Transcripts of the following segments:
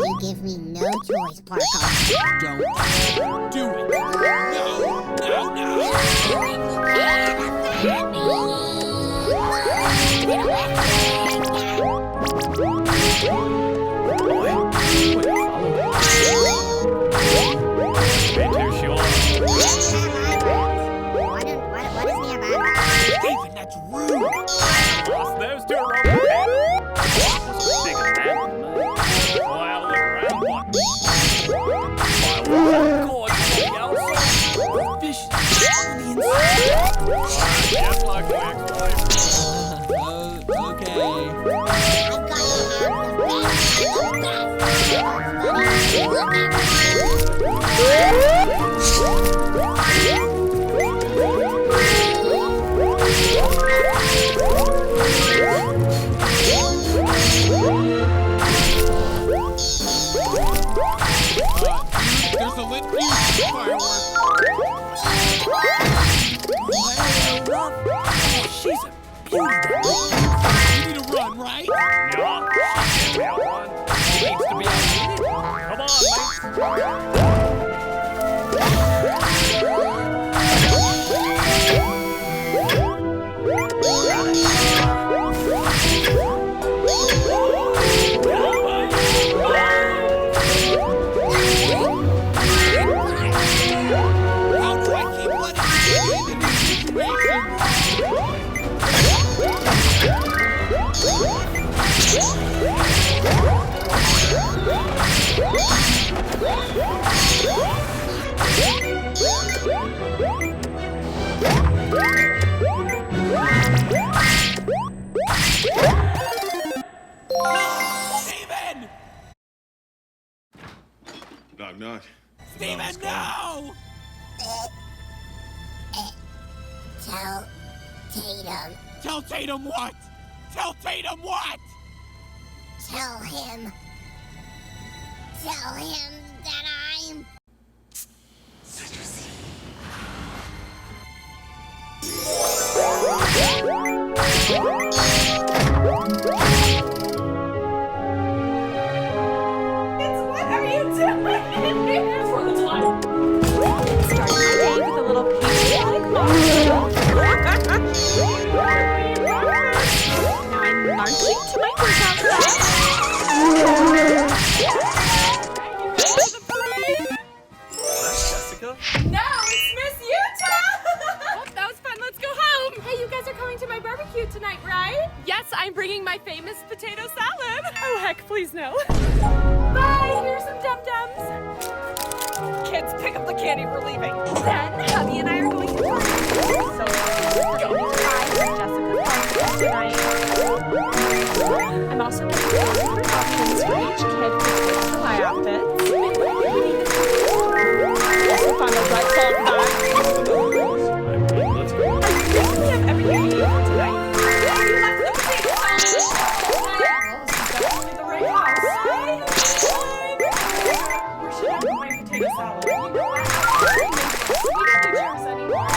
You give me no choice, Parker. Don't do it. No, no, no. What is nearby? David, that's rude. Lost those two around. Big as that. Well, I'll look around, but Fish on the inside. just like my ex-wife. Okay. I've got to have the best. Look at There's a lit fuse firework. She's a beauty. You need to run, right? Yeah, she can't be outrun. She needs to be outwitted. Come on, mates. How do I keep letting you into these situations? Steven! Knock, knock. Steven, no! Tell Tatum. Tell Tatum what? Tell Tatum what? Tell him. Tell him that I'm... What are you doing in here for the time? Start my day with a little patriotic moment. Now I'm marching to my workout class. barbecue tonight, right? Yes, I'm bringing my famous potato salad. Oh, heck, please no. Bye, here's some Dum-Dums. Kids, pick up the candy, we're leaving. Then, hubby and I are going to party. So, going to try Jessica's barbecue tonight. I'm also getting different options for each kid for July outfits. Also found a right salt bag. Let's go. I think we have everything we need for tonight. You left the potato salad. This is definitely the right house. Where should I put my potato salad? You know what? We don't do chairs anymore.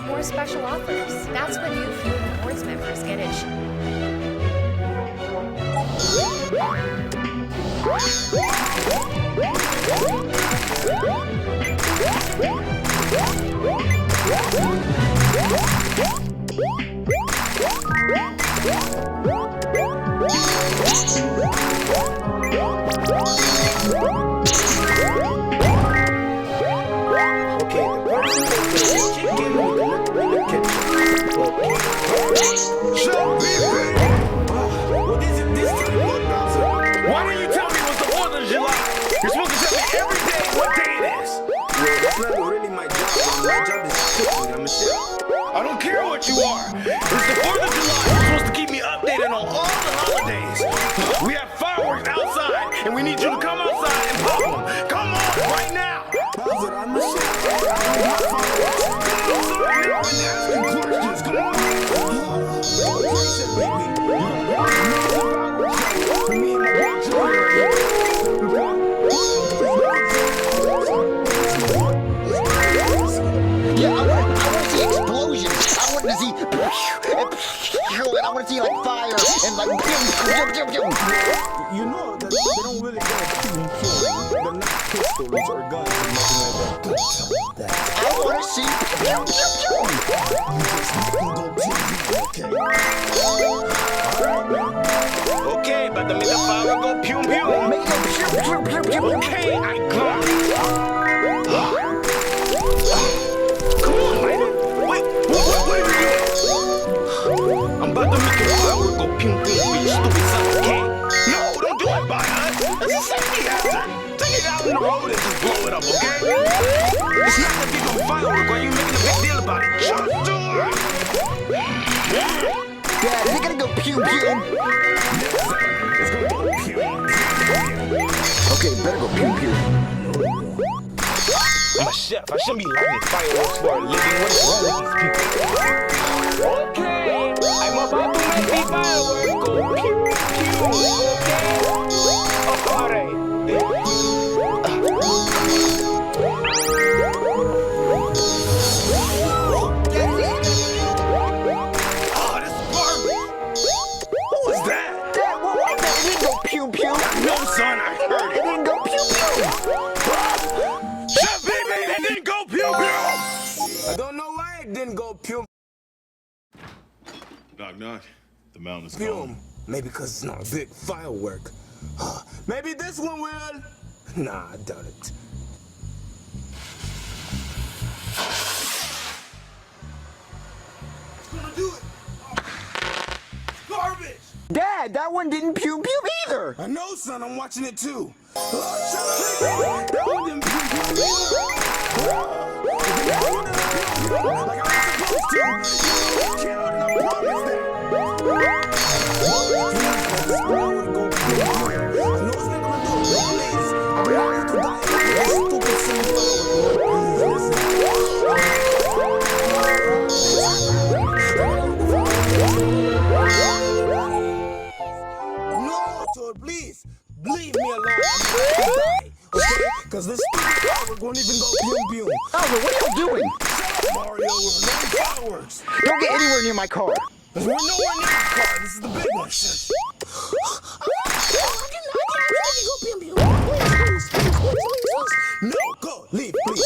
More special offers. That's when new Fuel Rewards members get it. Why didn't you tell me it was the 4th of July? You're supposed to tell me every day what day it is. Well, that's not really my job. My job is cooking. I'm a chef. I don't care what you are. It's the 4th of July. You're supposed to keep me updated on all the holidays. We have fireworks outside, and we need you to come outside and pop them. Come on, right now. Bowser, I'm a chef. I don't have fireworks. Come on, you're asking questions. Come on. Listen, baby. For me and my Yeah, I want to see explosions. I want to see, I want to see like fire and like. You know that they don't really go shooting kill. They're not pistols or guns or nothing like that. I want to see. Okay, but to make the fire go pew pew. Make it go. Okay, I got it. Come on, man. Wait, what are you doing? I'm about to make the fire go pew pew for you stupid son of a king. No, don't do it by us. It's a safety hazard. Take it out on the road and just blow it up, okay? It's not that big of a firework. Why are you making a big deal about it? Just do it. Dad, is it gonna go pew pew? It's gonna go pew. Okay, better go pew pew. I'm a chef. I shouldn't be lighting fireworks for a living. What is wrong with these people? Okay, I'm about to make the fireworks go pew pew. Okay. All right. Oh, that's garbage. What was that? Dad, what was that? It didn't go pew pew. No, son, I heard It it. didn't go pew pew. Chef baby, it didn't go pew pew. I don't know why it didn't go pew Knock, knock. The mountain is pew. calling. Maybe because it's not a big firework. Maybe this one will. Nah, I doubt it. It's gonna do it. Garbage. Dad, that one didn't pew pew either. I know, son. I'm watching it too. That one didn't pew pew either. Like I was supposed to. You killed, and I promise that. This one would go pew pew. I know it's not gonna do it. Please. I'm not going to die. This stupid silly firework. Please, listen. No, Toad, please. Leave me alone. I'm about to die. Okay? Because this stupid firework won't even go pew pew. Bowser, what are you doing? Shut up, Mario. We're no fireworks. Don't get anywhere near my car. We're nowhere near the car. This is the big one. Shush. No, go, leave, please.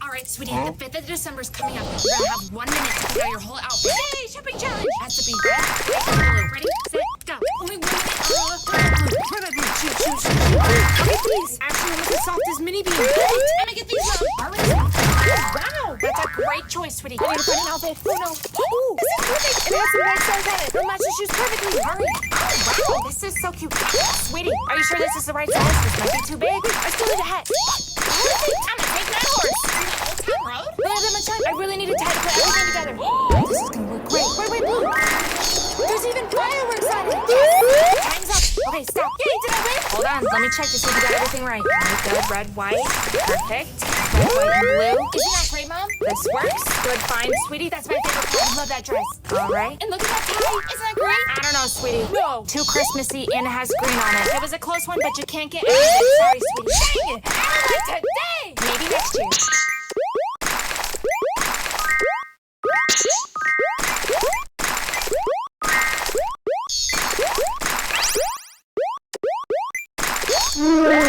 All right, sweetie, the 5th of December is coming up. You're gonna have 1 minute to pick out your whole outfit. Yay, shopping challenge! Has to be red, white, and blue. Ready, set, go. Only 1 minute. Blue. Shoot. Okay, please. Actually, almost as soft as mini beans. And I get these wrong. All right. Wow, that's a great choice, sweetie. I need to find an outfit. Oh, no. Ooh, this is perfect. It has some white stars on it. It'll match the shoes perfectly. All right. Oh, wow, this is so cute. Sweetie, are you sure this is the right size? This might be too big. I still need a hat. Perfect. I'm gonna take my horse. Old Town Road? We don't have that much time. I really need a tie to put everything together. This is gonna look great. Wait, Blue. There's even fireworks on it. Yes. Time's up. Okay, stop. Yay, did I win? Hold on. Let me check to see if you got everything right. Good. Red, white. Perfect. Red, white, and blue. Isn't that great, Mom? This works. Good, fine. Sweetie, that's my favorite part. I love that dress. All right. And look at that tie. Isn't that great? I don't know, sweetie. No. Too Christmassy and it has green on it. It was a close one, but you can't get out of it. Sorry, sweetie. Dang it. I don't like today. Maybe next year. Yeah.